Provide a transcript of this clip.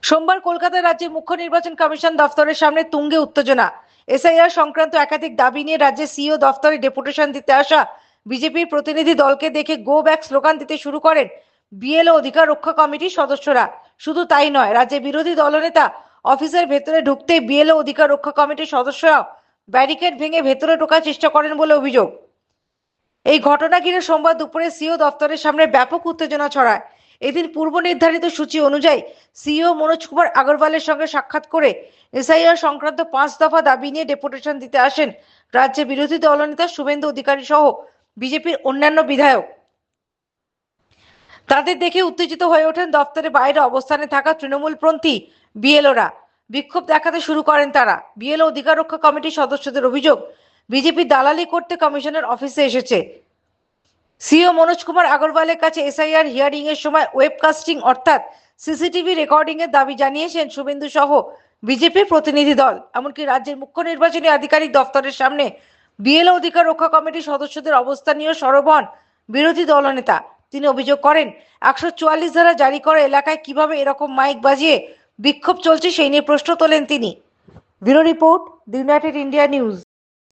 সোমবার কলকাতায় রাজ্যের মুখ্য নির্বাচন কমিশন দফতরের সামনে তুঙ্গে উত্তেজনা। এসআইআর সংক্রান্ত একাধিক দাবি নিয়ে রাজ্যের সিইও দফতরে ডেপুটেশন দিতে আসা বিজেপির প্রতিনিধি দলকে দেখে গো ব্যাক স্লোগান দিতে শুরু করেন বিএলও অধিকার রক্ষা কমিটির সদস্যরা। শুধু তাই নয়, রাজ্যের বিরোধী দলনেতা অফিসের ভেতরে ঢুকতেই বিএলও অধিকার রক্ষা কমিটির সদস্যরা ব্যারিকেড ভেঙে ভেতরে ঢোকার চেষ্টা করেন বলে অভিযোগ। এই ঘটনা ঘিরে সোমবার দুপুরে সিইও দফতরের সামনে ব্যাপক উত্তেজনা ছড়ায়। এদিন পূর্ব নির্ধারিত সূচি অনুযায়ী সিইও মনোজ কুমার আগরওয়ালের সঙ্গে সাক্ষাৎ করে এসআইআর সংক্রান্ত 5 দফা দাবি নিয়ে ডেপুটেশন দিতে আসেন রাজ্যের বিরোধী দলনেতা শুভেন্দু অধিকারী সহ বিজেপির অন্যান্য বিধায়ক। তাদের দেখে উত্তেজিত হয়ে ওঠেন দফতরের বাইরে অবস্থানে থাকা তৃণমূলপন্থী বিএলওরা। বিক্ষোভ দেখাতে শুরু করেন তারা। বিএলও অধিকার রক্ষা কমিটির সদস্যদের অভিযোগ, বিজেপি দালালি করতে কমিশনের অফিসে এসেছে। সিইও মনোজ কুমার আগরওয়ালের কাছে এসআইআর হিয়ারিং এর সময় ওয়েবকাস্টিং অর্থাৎ সিসিটিভি রেকর্ডিং এর দাবি জানিয়েছেন শুভেন্দু সহ বিজেপির প্রতিনিধি দল। এমনকি রাজ্যের মুখ্য নির্বাচনী আধিকারিক দফতরের সামনে বিএলও অধিকার রক্ষা কমিটির সদস্যদের অবস্থান নিয়েও সরব হন বিরোধী দলনেতা। তিনি অভিযোগ করেন, 144 ধারা জারি করা এলাকায় কিভাবে এরকম মাইক বাজিয়ে বিক্ষোভ চলছে সেই নিয়ে প্রশ্ন তোলেন তিনি। Bureau report, the United India news.